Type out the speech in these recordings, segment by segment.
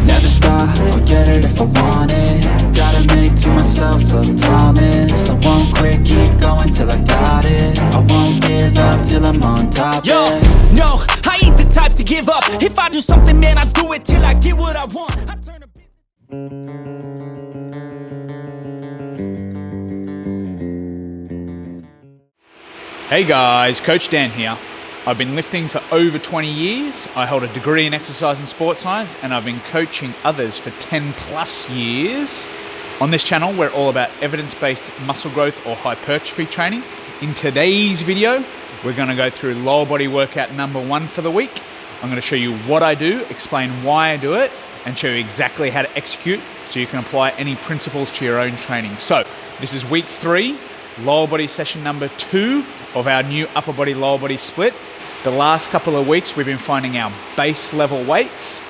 Never stop, I'll get it if I want it. Gotta make to myself a promise. I won't quit, keep going till I got it. I won't give up till I'm on top. Yo, no, I ain't the type to give up. If I do something, man, I do it till I get what I want. I turn a Hey guys, Coach Dan here. I've been lifting for over 20 years. I hold a degree in exercise and sports science, and I've been coaching others for 10 plus years. On this channel, we're all about evidence-based muscle growth or hypertrophy training. In today's video, we're gonna go through lower body workout number 1 for the week. I'm gonna show you what I do, explain why I do it, and show you exactly how to execute so you can apply any principles to your own training. So, this is week 3, lower body session number 2 of our new upper body lower body split. The last couple of weeks we've been finding our base level weights,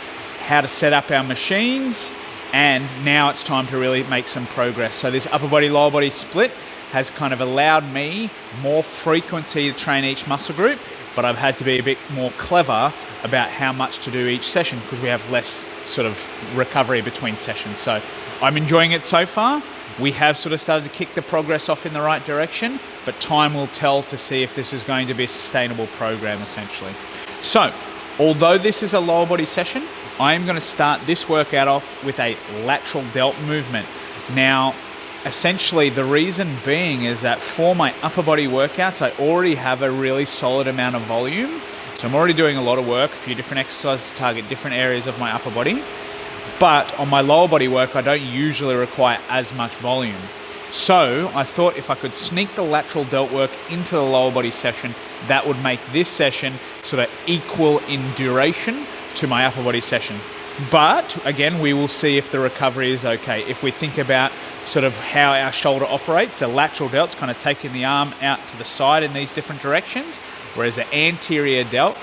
how to set up our machines, and now it's time to really make some progress. So this upper body lower body split has kind of allowed me more frequency to train each muscle group, but I've had to be a bit more clever about how much to do each session because we have less sort of recovery between sessions. So I'm enjoying it so far. We have sort of started to kick the progress off in the right direction, but time will tell to see if this is going to be a sustainable program essentially. So, although this is a lower body session, I am going to start this workout off with a lateral delt movement. Now, essentially the reason being is that for my upper body workouts, I already have a really solid amount of volume. So I'm already doing a lot of work, a few different exercises to target different areas of my upper body. But on my lower body work, I don't usually require as much volume. So I thought if I could sneak the lateral delt work into the lower body session, that would make this session sort of equal in duration to my upper body sessions. But again, we will see if the recovery is okay. If we think about sort of how our shoulder operates, a lateral delt's kind of taking the arm out to the side in these different directions, whereas the anterior delt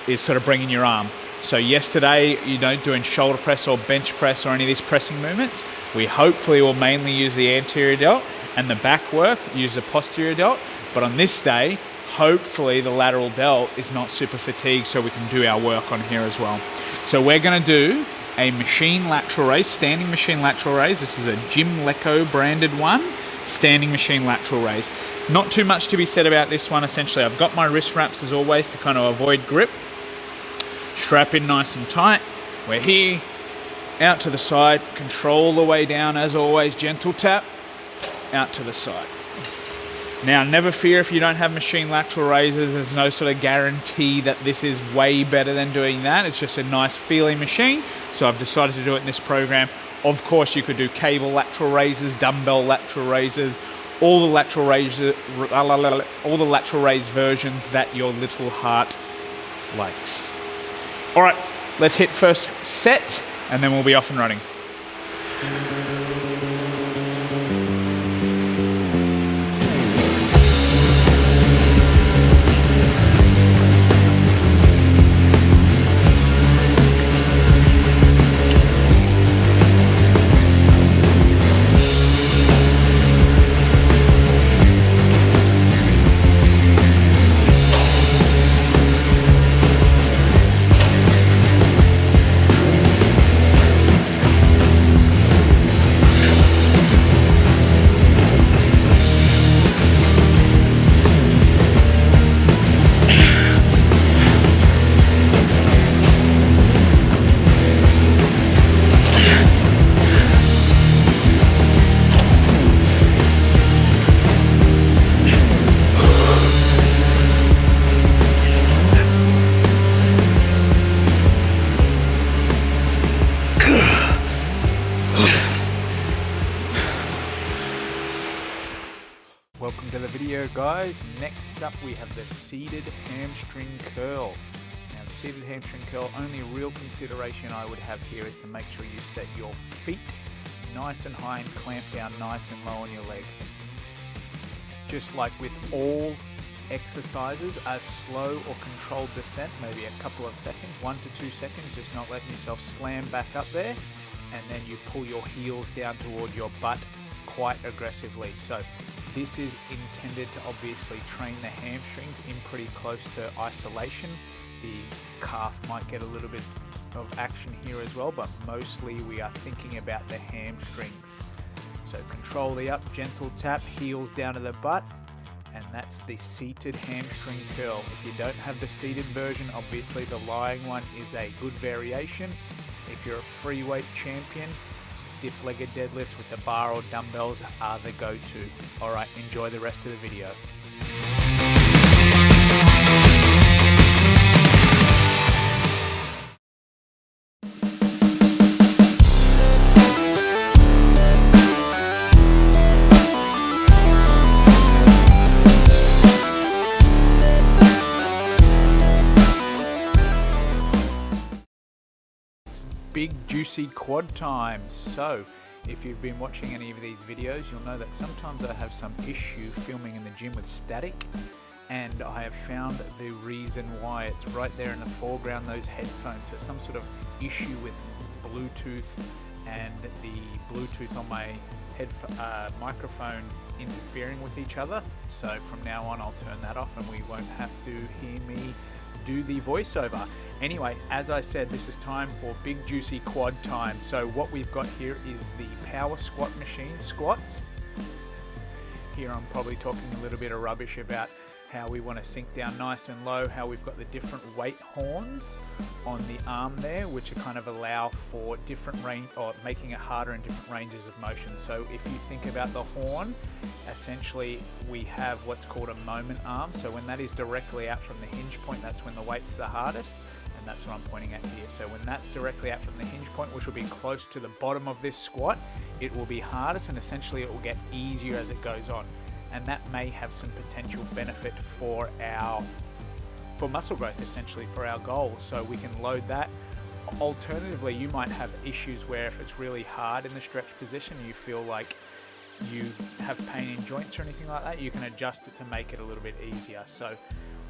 is sort of bringing your arm. So yesterday, doing shoulder press or bench press or any of these pressing movements, we hopefully will mainly use the anterior delt, and the back work use the posterior delt. But on this day, hopefully the lateral delt is not super fatigued so we can do our work on here as well. So we're gonna do a machine lateral raise, standing machine lateral raise. This is a Gym Leco branded one, standing machine lateral raise. Not too much to be said about this one. Essentially, I've got my wrist wraps as always to kind of avoid grip. Strap in nice and tight. We're here, out to the side, control the way down as always, gentle tap, out to the side. Now never fear if you don't have machine lateral raises, there's no sort of guarantee that this is way better than doing that. It's just a nice feeling machine, so I've decided to do it in this program. Of course you could do cable lateral raises, dumbbell lateral raises, all the lateral raise versions that your little heart likes. All right, let's hit first set and then we'll be off and running. Welcome to the video, guys. Next up we have the seated hamstring curl. Now the seated hamstring curl, only real consideration I would have here is to make sure you set your feet nice and high and clamp down nice and low on your leg. Just like with all exercises, a slow or controlled descent, maybe a couple of seconds, 1 to 2 seconds, just not letting yourself slam back up there, and then you pull your heels down toward your butt quite aggressively. So this is intended to obviously train the hamstrings in pretty close to isolation the calf might get a little bit of action here as well, but mostly we are thinking about the hamstrings. So control the up, gentle tap, heels down to the butt, and that's the seated hamstring curl. If you don't have the seated version, obviously the lying one is a good variation. If you're a free weight champion, stiff-legged deadlifts with the bar or dumbbells are the go-to. Alright, enjoy the rest of the video. Big juicy quad times. So if you've been watching any of these videos, you'll know that sometimes I have some issue filming in the gym with static, and I have found the reason why. It's right there in the foreground, those headphones. So some sort of issue with Bluetooth and the Bluetooth on my microphone interfering with each other. So from now on I'll turn that off and we won't have to hear me do the voiceover. Anyway, as I said, this is time for big juicy quad time. So what we've got here is the power squat machine squats. Here I'm probably talking a little bit of rubbish about how we want to sink down nice and low, how we've got the different weight horns on the arm there, which kind of allow for different range, or making it harder in different ranges of motion. So if you think about the horn, essentially we have what's called a moment arm. So when that is directly out from the hinge point, that's when the weight's the hardest, and that's what I'm pointing at here. So when that's directly out from the hinge point, which will be close to the bottom of this squat, it will be hardest, and essentially it will get easier as it goes on. And that may have some potential benefit for muscle growth, essentially for our goals. So we can load that. Alternatively, you might have issues where if it's really hard in the stretch position, you feel like you have pain in joints or anything like that, you can adjust it to make it a little bit easier. So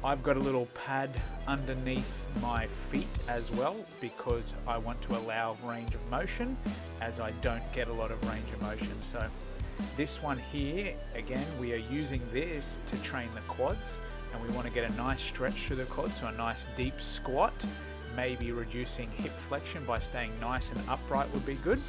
I've got a little pad underneath my feet as well, because I want to allow range of motion, as I don't get a lot of range of motion. So this one here, again, we are using this to train the quads, and we want to get a nice stretch through the quads, so a nice deep squat. Maybe reducing hip flexion by staying nice and upright would be good.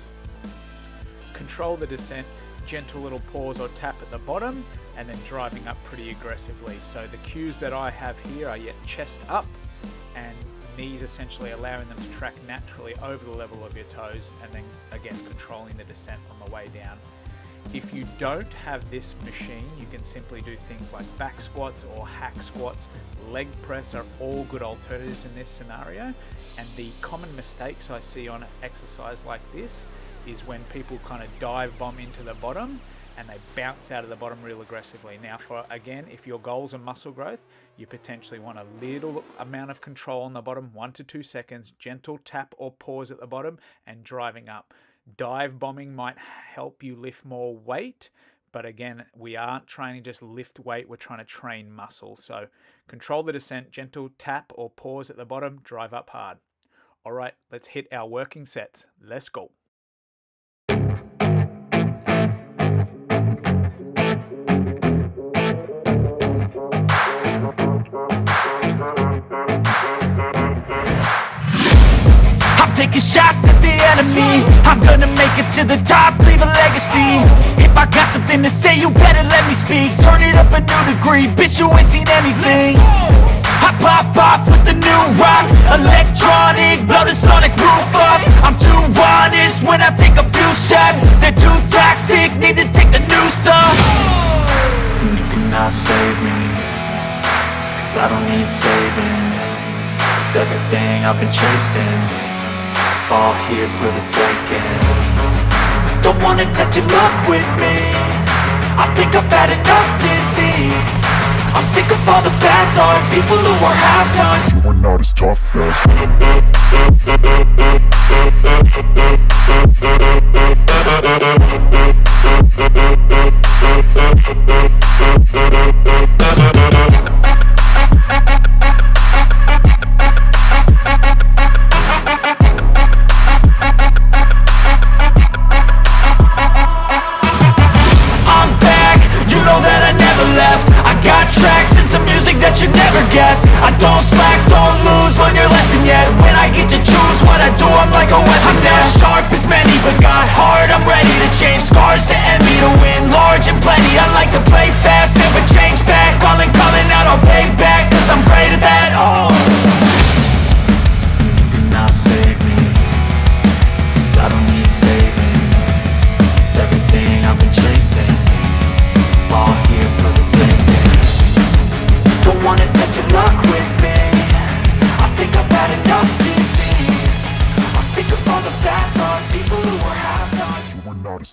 Control the descent, gentle little pause or tap at the bottom, and then driving up pretty aggressively. So the cues that I have here are yet chest up and knees essentially allowing them to track naturally over the level of your toes, and then again controlling the descent on the way down. If you don't have this machine, you can simply do things like back squats or hack squats. Leg press are all good alternatives in this scenario. And the common mistakes I see on an exercise like this is when people kind of dive bomb into the bottom and they bounce out of the bottom real aggressively. Now, again, if your goals are muscle growth, you potentially want a little amount of control on the bottom, 1 to 2 seconds, gentle tap or pause at the bottom, and driving up. Dive bombing might help you lift more weight, but again, we aren't trying to just lift weight, we're trying to train muscle. So control the descent, gentle tap or pause at the bottom, drive up hard. All right, let's hit our working sets. Let's go. Taking shots at the enemy, I'm gonna make it to the top, leave a legacy. If I got something to say, you better let me speak. Turn it up a new degree, bitch, you ain't seen anything. I pop off with the new rock, electronic, blow the sonic roof up. I'm too honest when I take a few shots. They're too toxic, need to take the noose off. And you cannot save me, cause I don't need saving. It's everything I've been chasing, all here for the taking. Don't wanna test your luck with me, I think I've had enough disease. I'm sick of all the bad thoughts, people who are half-nots. You are not as tough as I don't slack, don't lose,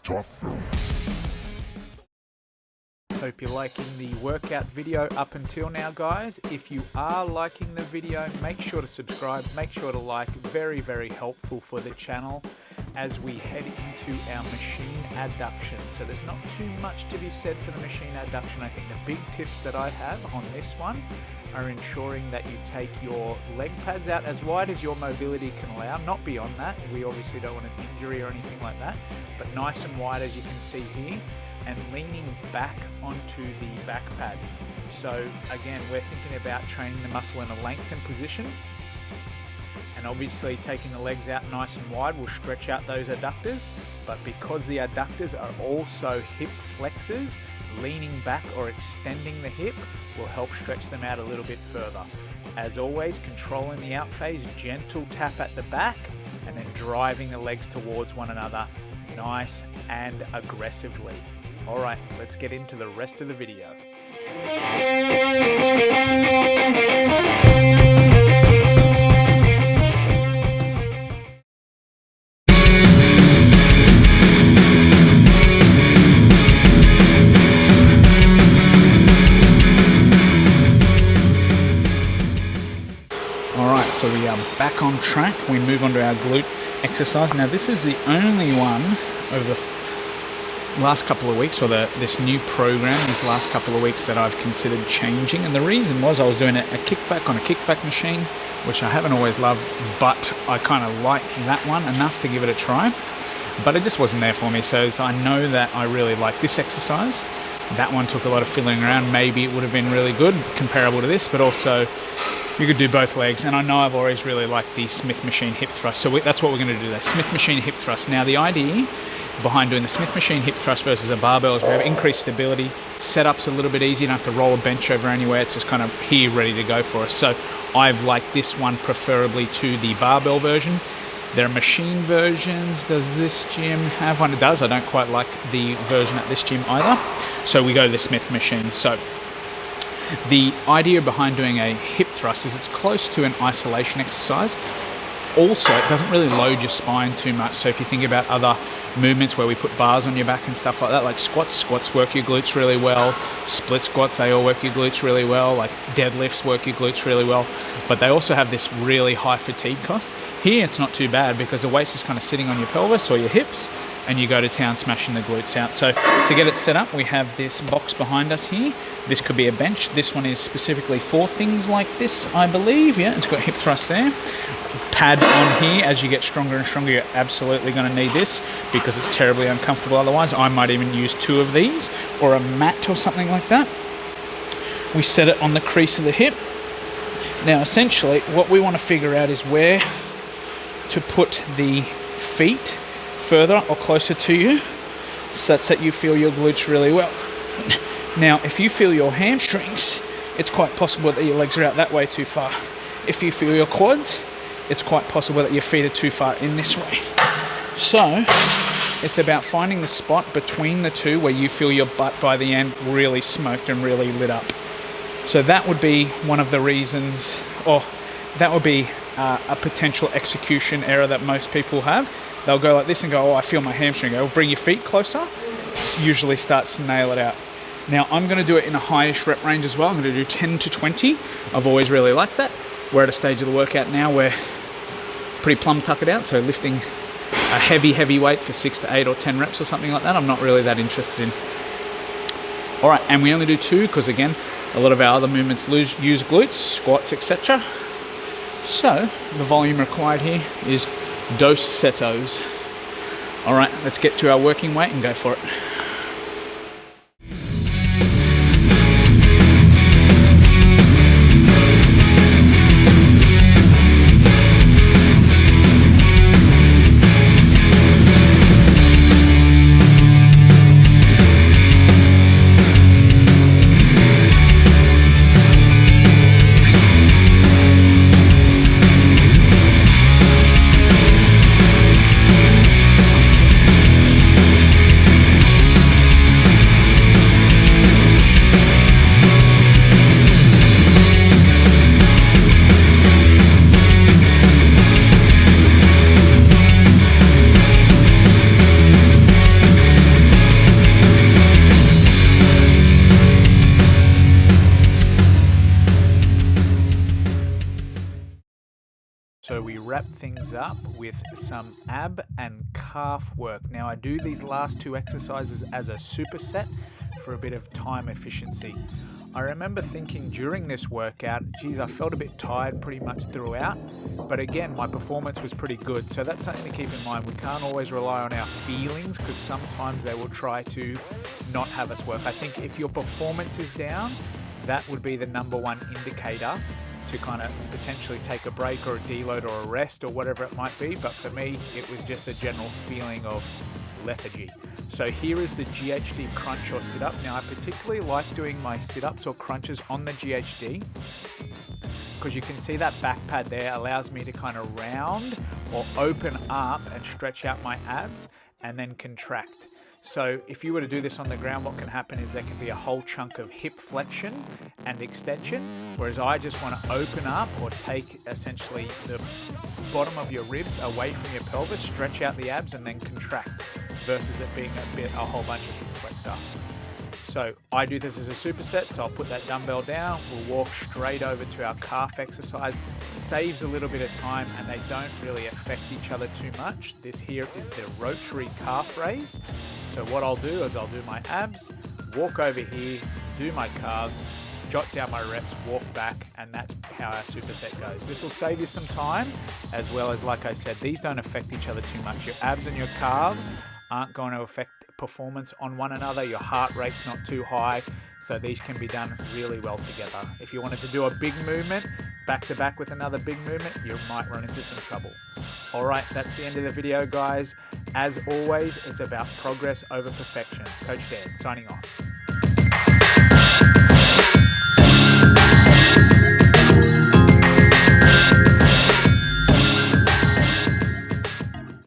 tough. Hope you're liking the workout video up until now, guys. If you are liking the video, make sure to subscribe, make sure to like. Very, very helpful for the channel as we head into our machine adduction. So there's not too much to be said for the machine adduction. I think the big tips that I have on this one are ensuring that you take your leg pads out as wide as your mobility can allow, not beyond that. We obviously don't want an injury or anything like that, but nice and wide as you can see here, and leaning back onto the back pad. So again, we're thinking about training the muscle in a lengthened position, and obviously taking the legs out nice and wide will stretch out those adductors, but because the adductors are also hip flexors, leaning back or extending the hip will help stretch them out a little bit further. As always, controlling the out phase, gentle tap at the back, and then driving the legs towards one another, nice and aggressively. All right, let's get into the rest of the video. So we are back on track. We move on to our glute exercise. Now this is the only one over the last couple of weeks, or this new program these last couple of weeks, that I've considered changing. And the reason was I was doing a kickback on a kickback machine, which I haven't always loved, but I kind of like that one enough to give it a try. But it just wasn't there for me. So I know that I really like this exercise. That one took a lot of fiddling around. Maybe it would have been really good, comparable to this, but also you could do both legs. And I know I've always really liked the Smith machine hip thrust, so that's what we're going to do there, Smith machine hip thrust. Now the idea behind doing the Smith machine hip thrust versus a barbell is we have increased stability, setup's a little bit easier, you don't have to roll a bench over anywhere, it's just kind of here ready to go for us. So I've liked this one preferably to the barbell version. There are machine versions. Does this gym have one? It does. I don't quite like the version at this gym either, so we go to the Smith machine. So the idea behind doing a hip thrust is it's close to an isolation exercise. Also, it doesn't really load your spine too much. So if you think about other movements where we put bars on your back and stuff like that, like squats work your glutes really well. Split squats, they all work your glutes really well. Like deadlifts work your glutes really well. But they also have this really high fatigue cost. Here, it's not too bad because the weight's just kind of sitting on your pelvis or your hips, and you go to town smashing the glutes out. So to get it set up, we have this box behind us here. This could be a bench. This one is specifically for things like this, I believe. Yeah, it's got hip thrust there. Pad on here. As you get stronger and stronger, you're absolutely going to need this because it's terribly uncomfortable otherwise. I might even use 2 of these or a mat or something like that. We set it on the crease of the hip. Now, essentially, what we want to figure out is where to put the feet further or closer to you such that you feel your glutes really well. Now, if you feel your hamstrings, it's quite possible that your legs are out that way too far. If you feel your quads, it's quite possible that your feet are too far in this way. So it's about finding the spot between the two where you feel your butt by the end really smoked and really lit up. So that would be one of the reasons, or that would be a potential execution error that most people have. They'll go like this and go, oh, I feel my hamstring. Go, bring your feet closer. Usually starts to nail it out. Now, I'm going to do it in a highish rep range as well. I'm going to do 10 to 20. I've always really liked that. We're at a stage of the workout now where pretty plumb tuck it out. So lifting a heavy weight for 6 to 8 or 10 reps or something like that, I'm not really that interested in. All right, and we only do 2 because, again, a lot of our other movements use glutes, squats, etc. So the volume required here is dos setos. All right, let's get to our working weight and go for it. So we wrap things up with some ab and calf work. Now I do these last two exercises as a superset for a bit of time efficiency. I remember thinking during this workout, geez, I felt a bit tired pretty much throughout, but again, my performance was pretty good. So that's something to keep in mind. We can't always rely on our feelings because sometimes they will try to not have us work. I think if your performance is down, that would be the number one indicator to kind of potentially take a break or a deload or a rest or whatever it might be. But for me, it was just a general feeling of lethargy. So here is the GHD crunch or sit-up. Now I particularly like doing my sit-ups or crunches on the GHD because you can see that back pad there allows me to kind of round or open up and stretch out my abs and then contract. So if you were to do this on the ground, what can happen is there can be a whole chunk of hip flexion and extension, whereas I just want to open up or take essentially the bottom of your ribs away from your pelvis, stretch out the abs and then contract, versus it being a whole bunch of hip flexor. So I do this as a superset, so I'll put that dumbbell down, we'll walk straight over to our calf exercise. Saves a little bit of time and they don't really affect each other too much. This here is the Rotary calf raise. So what I'll do is I'll do my abs, walk over here, do my calves, jot down my reps, walk back, and that's how our superset goes. This will save you some time, as well as, like I said, these don't affect each other too much. Your abs and your calves aren't going to affect performance on one another. Your heart rate's not too high, so these can be done really well together. If you wanted to do a big movement, back to back with another big movement, you might run into some trouble. All right, that's the end of the video, guys. As always, it's about progress over perfection. Coach Dan, signing off.